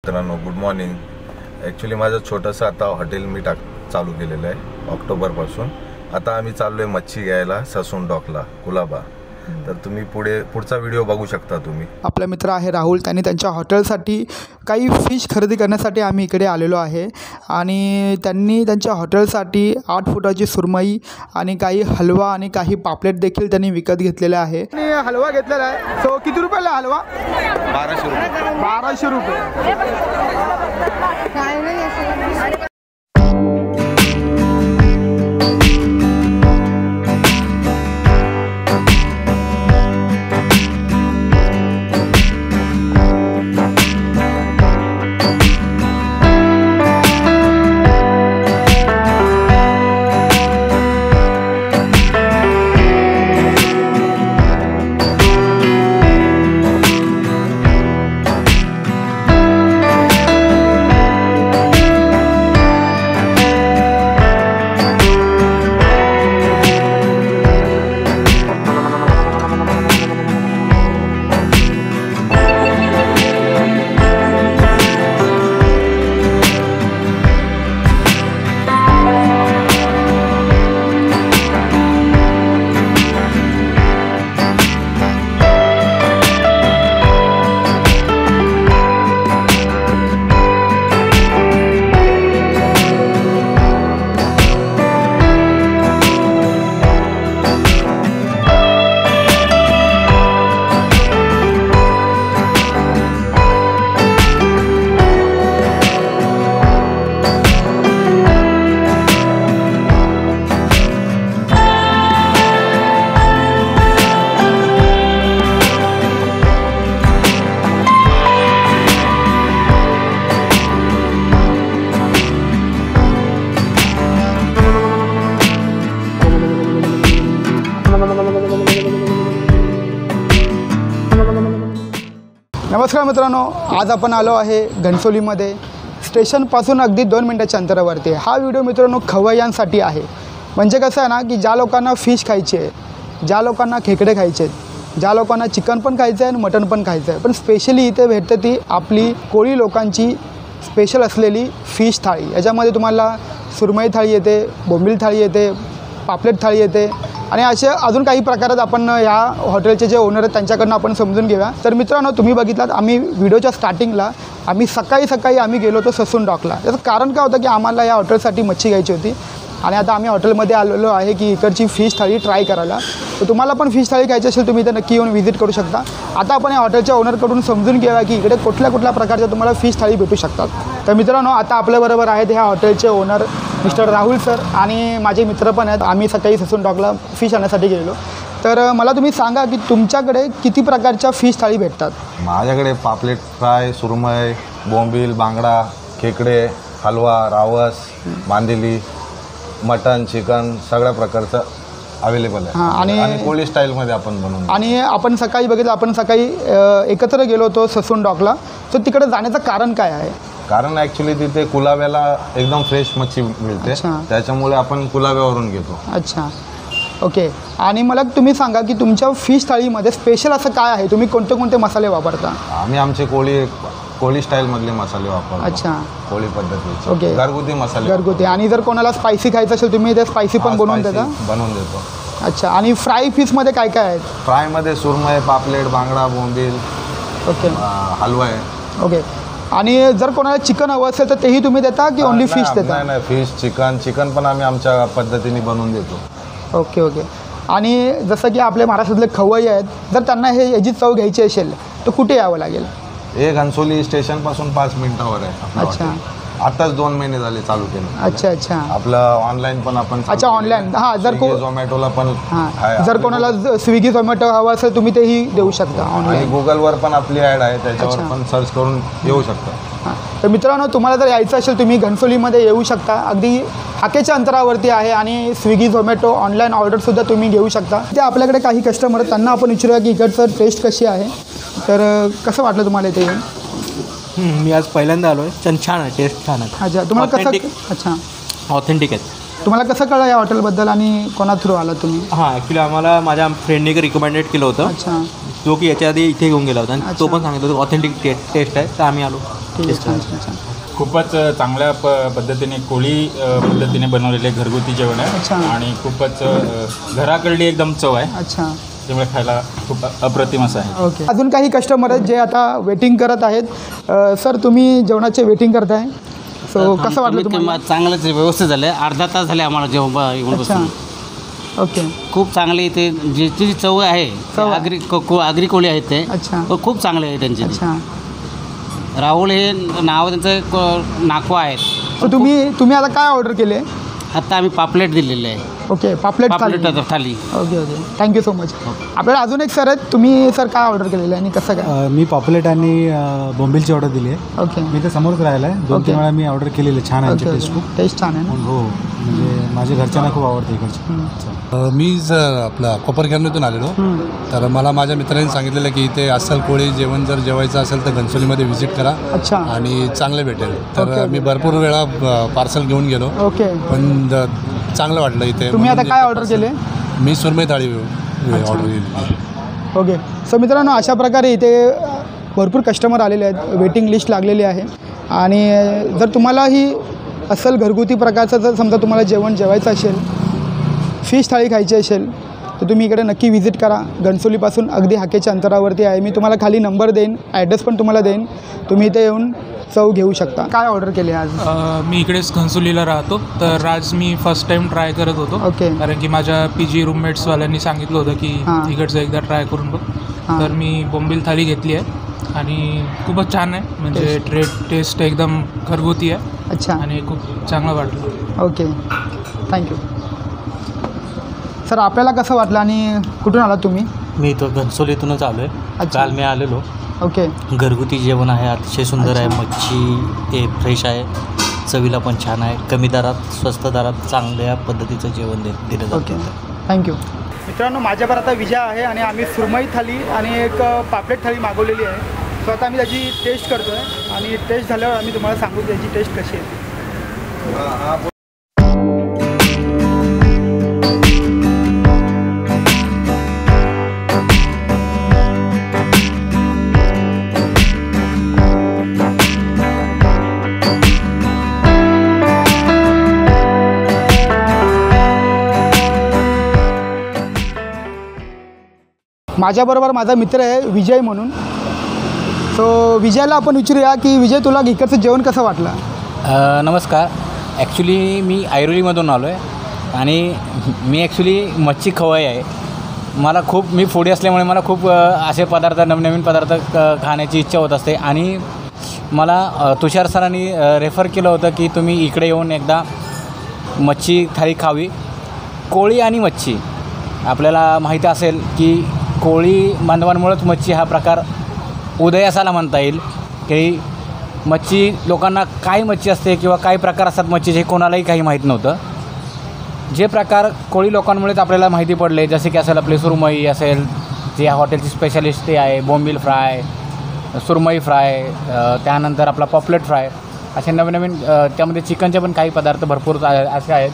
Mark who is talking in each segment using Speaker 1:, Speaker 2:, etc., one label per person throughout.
Speaker 1: मित्रांनो good morning. Actually माझं छोटंसं आता हॉटेल मी चालू केलेलं आहे ऑक्टोबरपासून। आता आम्ही चाललो आहे मच्छी घ्यायला ससून डॉकला कुलाबा। तर तुम्ही पुढचा व्हिडिओ बघू शकता तुम्ही।
Speaker 2: आपला मित्र आहे राहुल, त्यांनी त्यांच्या हॉटेलसाठी काही फिश खरेदी करण्यासाठी आम्ही इकडे आलेलो आहे आणि त्यांनी त्यांच्या हॉटेलसाठी 8 फुटाची सुरमई आणि काही हलवा आणि काही पापलेट देखील त्यांनी विकत घेतलेले आहे। आणि हलवा घेतलेला आहे। सो किती रुपयाला हलवा?
Speaker 1: 1200 रुपये।
Speaker 2: 1200 रुपये। नमस्कार मित्रांनो, आज आपण आलो आहे घणसोलीमध्ये। स्टेशनपासून अगदी 2 मिनिटाच्या अंतरावरती। हा व्हिडिओ मित्रांनो खवय्यांसाठी आहे। म्हणजे कसं आहे ना की ज्या लोकांना फिश खायचे आहे, ज्या लोकांना खेकडे खायचे आहेत, ज्या लोकांना चिकन पण खायचं आहे आणि मटण पण खायचं आहे, पण स्पेशली इथे भेटते ती आपली कोळी लोकांची स्पेशल असलेली फिश थाळी। याच्यामध्ये तुम्हाला सुरमई थाळी येते, बोंबील थाळी येते, पापलेट थाळी येते आणि असे अजून काही प्रकारात आपण या हॉटेलचे जे ओनर आहेत त्यांच्याकडून आपण समजून घेऊया। तर मित्रांनो, तुम्ही बघितलात आम्ही व्हिडिओच्या स्टार्टिंगला आम्ही सकाळी आम्ही गेलो होतो ससून डॉकला। त्याचं कारण काय होतं की आम्हाला या हॉटेलसाठी मच्छी घ्यायची होती आणि आता आम्ही हॉटेलमध्ये आलेलो आहे की इकडची फिश थाळी ट्राय करायला। तर तुम्हाला पण फिश थाळी खायची असेल तुम्ही इथे नक्की येऊन व्हिजिट करू शकता। आता आपण या हॉटेलच्या ओनरकडून समजून घेऊया की इकडे कुठल्या प्रकारच्या तुम्हाला फिश थाळी भेटू शकतात। तर मित्रांनो, आता आपल्याबरोबर आहेत ह्या हॉटेलचे ओनर मिस्टर राहुल सर आणि माझे मित्र पण आहेत। आम्ही सकाळी ससून डॉकला फिश आणण्यासाठी गेलो। तर मला तुम्ही सांगा की तुमच्याकडे किती प्रकारच्या फिश थाळी भेटतात?
Speaker 1: माझ्याकडे पापलेट फ्राय, सुरमई, बोंबील, बांगडा, खेकडे, हलवा, रावस, मांदेली, मटन, चिकन सगळ्या प्रकारचं अवेलेबल आहे। आणि कोळी स्टाईलमध्ये आपण बनवून।
Speaker 2: आणि आपण सकाळी बघितलं, आपण सकाळी एकत्र गेलो होतो ससून डॉकला। तर तिकडे जाण्याचं कारण काय आहे?
Speaker 1: कारण ॲक्च्युली तिथे कुलाब्याला एकदम फ्रेश मच्छी मिळते, त्याच्यामुळे आपण कुलाब्यावरून घेतो।
Speaker 2: अच्छा, ओके। आणि मला तुम्ही सांगा की तुमच्या फिश थाळीमध्ये स्पेशल असं काय आहे? तुम्ही कोणते कोणते मसाले वापरता?
Speaker 1: आम्ही आमचे कोळी स्टाईलमधले मसाले वापरतो।
Speaker 2: अच्छा,
Speaker 1: कोळी पद्धतीचे।
Speaker 2: ओके,
Speaker 1: घरगुती मसाले।
Speaker 2: घरगुती। आणि जर कोणाला स्पायसी खायचं असेल तुम्ही ते स्पायसी पण बनवून देता?
Speaker 1: बनवून देतो।
Speaker 2: अच्छा, आणि फ्राय फिशमध्ये काय काय आहे?
Speaker 1: फ्रायमध्ये सुरमई, पापलेट, बांगडा, बोंबील,
Speaker 2: ओके,
Speaker 1: हलवा आहे।
Speaker 2: ओके। आणि जर कोणाला चिकन हवं असेल तर तेही तुम्ही देता की ओनली फिश देता?
Speaker 1: नाही, फिश, चिकन पण आम्ही आमच्या पद्धतीने बनवून देतो।
Speaker 2: Okay, okay. आणि जसं की आपल्या महाराष्ट्रातले खवय्ये आहेत, जर त्यांना याची चव घ्यायची असेल तर कुठे यावं लागेल?
Speaker 1: हे घणसोली स्टेशनपासून 5 मिनिटावर आहे।
Speaker 2: अच्छा,
Speaker 1: आताच 2 महिने झाले चालू केलं।
Speaker 2: अच्छा अच्छा।
Speaker 1: आपलं ऑनलाईन पण आपण।
Speaker 2: अच्छा, ऑनलाईन। हां, जर
Speaker 1: झोमॅटोला पण।
Speaker 2: हां, जर कोणाला स्विगी झोमॅटो हवं असेल तुम्ही तेही देऊ शकता ऑनलाईन।
Speaker 1: गुगलवर पण आपली ॲड आहे, त्याच्यावर पण सर्च करून येऊ शकता।
Speaker 2: हां, तर मित्रांनो, तुम्हाला जर यायचं असेल तुम्ही घणसोलीमध्ये येऊ शकता। अगदी हाकेच्या अंतरावरती आहे आणि स्विगी झोमॅटो ऑनलाईन ऑर्डरसुद्धा तुम्ही घेऊ शकता। ते आपल्याकडे काही कस्टमर आहेत, त्यांना आपण विचारूया की इकडचं टेस्ट कशी आहे। तर कसं वाटलं तुम्हाला इथे येऊन?
Speaker 3: मी आज पहिल्यांदा आलो आहे। छान आहे, टेस्ट छान आहे।
Speaker 2: अच्छा, तुम्हाला कसं? अच्छा,
Speaker 3: ऑथेंटिक आहेत।
Speaker 2: तुम्हाला कसं कळलं या हॉटेलबद्दल आणि कोणा थ्रू आला तुम्ही?
Speaker 3: हां, ॲक्च्युली आम्हाला माझ्या फ्रेंडने रिकमेंडेड केलं होतं,
Speaker 2: अच्छा,
Speaker 3: जो की याच्या आधी इथे घेऊन गेला होता आणि तो
Speaker 2: अच्छा.
Speaker 3: पण सांगितलं होतं ऑथेंटिक टेस्ट आहे, तर आम्ही आलो.
Speaker 2: ठीक आहे, छान छान छान.
Speaker 4: खूपच चांगल्या पद्धतीने कोळी पद्धतीने बनवलेले घरगुती जेवण
Speaker 2: अच्छा.
Speaker 4: आहे आणि खूपच घराकडली एकदम चव आहे,
Speaker 2: अच्छा,
Speaker 4: त्यामुळे खायला खूप अप्रतिम असं आहे.
Speaker 2: ओके. अजून काही कस्टमर आहेत जे आता वेटिंग करत आहेत. सर, तुम्ही जेवणाचे वेटिंग करताय, सो कसं वाटलं तुम्हाला?
Speaker 5: चांगलंच व्यवस्थित झालं. अर्धा तास झाले आम्हाला जेव्हा येऊन
Speaker 2: अच्छा,
Speaker 5: बसून.
Speaker 2: ओके,
Speaker 5: खूप चांगले इथे जी चव आहे,
Speaker 2: चव.
Speaker 5: आगरी कोळी आहेत ते,
Speaker 2: अच्छा,
Speaker 5: खूप चांगले आहे त्यांचे.
Speaker 2: अच्छा.
Speaker 5: राहुल हे नाव त्यांचं नाकवा आहेत.
Speaker 2: सो तुम्ही आता काय ऑर्डर केले?
Speaker 5: आता आम्ही पापलेट दिलेले आहे.
Speaker 2: ओके, पापलेट thali.
Speaker 5: Thali.
Speaker 2: Okay okay, thank you so much. आपल्याला अजून एक सर आहेत, तुम्ही सर काय ऑर्डर केलेलं आहे आणि कसं काय?
Speaker 6: मी पॉपलेट आणि बोंबिलची ऑर्डर दिली आहे.
Speaker 2: ओके
Speaker 6: मी तर समोरच राहिला आहे. 2-3
Speaker 2: ओके.
Speaker 6: वेळा मी ऑर्डर केलेली छान आहे.
Speaker 2: ओके
Speaker 6: टेस्ट खूप
Speaker 2: ओके, टेस्ट छान आहे ना?
Speaker 6: हो, म्हणजे माझ्या घरच्यांना खूप आवडते इकडची.
Speaker 7: मी आपला कोपरखेरणीतून आलेलो. तर मला माझ्या मित्रांनी सांगितलेलं की इथे अस्सल कोळी जेवण जर जेवायचं असेल तर घनसोलीमध्ये व्हिजिट करा
Speaker 2: अच्छा,
Speaker 7: आणि चांगलं भेटेल.
Speaker 2: ओके,
Speaker 7: तर
Speaker 2: ओके.
Speaker 7: मी भरपूर वेळा पार्सल घेऊन गेलो,
Speaker 2: ओके.
Speaker 7: पण चांगलं वाटलं इथे.
Speaker 2: तुम्ही आता
Speaker 7: म्हणून
Speaker 2: काय
Speaker 7: इथे
Speaker 2: ऑर्डर
Speaker 7: parcel-
Speaker 2: केले?
Speaker 7: मी सुरमई थाळी
Speaker 2: अच्छा.
Speaker 7: ऑर्डर केली.
Speaker 2: ओके. सो मित्रांनो, अशा प्रकारे इथे भरपूर कस्टमर आलेले आहेत, वेटिंग लिस्ट लागलेली आहे. आणि जर तुम्हालाही अस्सल घरगुती प्रकारचं जर समजा तुम्हाला जेवण जेवायचं असेल, फिश थाळी खायची असेल, तर तुम्ही इकडे नक्की व्हिजिट करा. घनसोलीपासून अगदी हाकेच्या अंतरावरती आहे. मी तुम्हाला खाली नंबर देईन, ॲड्रेस पण तुम्हाला देईन, तुम्ही इथे येऊन चव घेऊ शकता. काय ऑर्डर केले आज?
Speaker 8: मी इकडेच घनसोलीला राहतो, तर आज मी फर्स्ट टाईम ट्राय करत होतो.
Speaker 2: ओके.
Speaker 8: कारण की माझ्या PG रूममेट्सवाल्यांनी सांगितलं होतं की
Speaker 2: हां.
Speaker 8: इकडचं एकदा ट्राय करून बघ.
Speaker 2: हां.
Speaker 8: तर मी बोंबील थाली घेतली आहे आणि खूपच छान आहे, म्हणजे टेस्ट एकदम घरगुती आहे
Speaker 2: अच्छा,
Speaker 8: आणि खूप चांगलं वाटलं.
Speaker 2: Okay, thank you. सर, आपल्याला कसं वाटलं आणि कुठून आला तुम्ही?
Speaker 5: मी तो घनसोलीतूनच आलो आहे.
Speaker 2: अच्छा.
Speaker 5: काल मी आलेलो.
Speaker 2: ओके,
Speaker 5: घरगुती जेवण आहे, अतिशय सुंदर आहे.
Speaker 2: अच्छा.
Speaker 5: मच्छी ते फ्रेश आहे, चवीला पण छान आहे. कमी दरात, स्वस्त दरात चांगल्या पद्धतीचं जेवण दिलं
Speaker 2: ओके,
Speaker 5: जातं.
Speaker 2: थँक्यू. मित्रांनो, माझ्याबरोबर आता विजय आहे आणि आम्ही सुरमई थाली आणि एक पापलेट थाली मागवलेली आहे. सो आता आम्ही त्याची टेस्ट करतो आहे आणि टेस्ट झाल्यावर आम्ही तुम्हाला सांगू त्याची टेस्ट कशी आहे. माझ्याबरोबर माझा मित्र आहे विजय म्हणून. सो विजयला आपण विचारूया की विजय, तुला इकडचं जेवण कसं वाटलं?
Speaker 9: नमस्कार. ॲक्च्युली मी ऐरोलीमधून आलो आहे आणि मी ॲक्च्युली मच्छी खवय्ये आहे. मी फूडी असल्यामुळे मला खूप असे पदार्थ, नवनवीन पदार्थ खाण्याची इच्छा होत असते. आणि मला तुषार सरांनी रेफर केलं होतं की तुम्ही इकडे येऊन एकदा मच्छी थाळी खावी. कोळी आणि मच्छी, आपल्याला माहिती असेल की कोळी बांधवांमुळेच मच्छी हा प्रकार उदयासाला म्हणता येईल. की मच्छी, लोकांना काय मच्छी असते किंवा काय प्रकार असतात मच्छीचे हे कोणालाही काही माहीत नव्हतं. जे प्रकार कोळी लोकांमुळेच आपल्याला माहिती पडले, जसे की असेल आपली सुरमई असेल, जे या हॉटेलची स्पेशालिस्ट ते आहे, बोंबील फ्राय, सुरमई फ्राय, त्यानंतर आपला पॉपलेट फ्राय, असे नवीन त्यामध्ये चिकनचे पण काही पदार्थ भरपूर असे आहेत.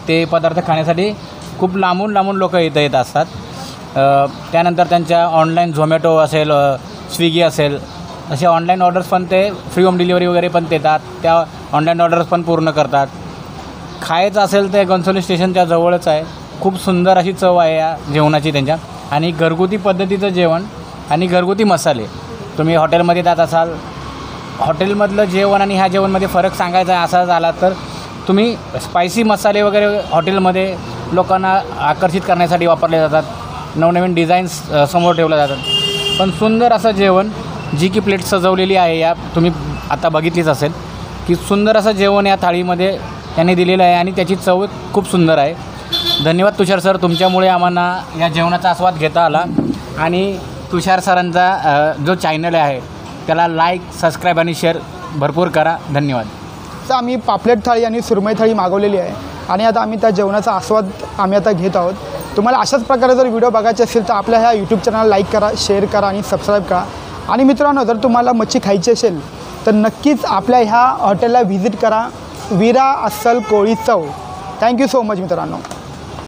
Speaker 9: ते पदार्थ खाण्यासाठी खूप लांबून लोक इथं येत असतात. त्यानंतर त्यांच्या ऑनलाईन झोमॅटो असेल, स्विगी असेल, असे ऑनलाईन ऑर्डर्स पण ते फ्री होम डिलिव्हरी वगैरे पण देतात. त्या ऑनलाईन ऑर्डर्स पण पूर्ण करतात. खायचं असेल ते घनसोली स्टेशनच्या जवळच आहे. खूप सुंदर अशी चव आहे या जेवणाची त्यांच्या. आणि घरगुती पद्धतीचं जेवण आणि घरगुती मसाले. तुम्ही हॉटेलमध्ये जात असाल, हॉटेलमधलं जेवण आणि ह्या जेवणमध्ये फरक सांगायचा आहे असा झाला तर तुम्ही स्पायसी मसाले वगैरे हॉटेलमध्ये लोकांना आकर्षित करण्यासाठी वापरले जातात. नवनवीन डिझाईन्स समोर ठेवल्या जातात. पण सुंदर असं जेवण, जी की प्लेट सजवलेली आहे, या तुम्ही आता बघितलीच असेल की सुंदर असं जेवण या थाळीमध्ये त्यांनी दिलेलं आहे आणि त्याची चव खूप सुंदर आहे. धन्यवाद तुषार सर, तुमच्यामुळे आम्हाला या जेवणाचा आस्वाद घेता आला. आणि तुषार सरांचा जो चॅनल आहे त्याला लाईक, सबस्क्राईब आणि शेअर भरपूर करा. धन्यवाद.
Speaker 2: तर आम्ही पापलेट थाळी आणि सुरमई थाळी मागवलेली आहे आणि आता आम्ही त्या जेवणाचा आस्वाद आता घेत आहोत. तुम्हाला अशाच प्रकारे जर व्हिडिओ बघायचे असेल तर आपल्या ह्या यूट्यूब चॅनलला लाईक करा, शेअर करा आणि सबस्क्राईब करा. आणि मित्रांनो, जर तुम्हाला मच्छी खायची असेल तर नक्कीच आपल्या ह्या हॉटेलला व्हिजिट करा. विरा अस्सल कोळी चव. थँक्यू सो मच मित्रांनो.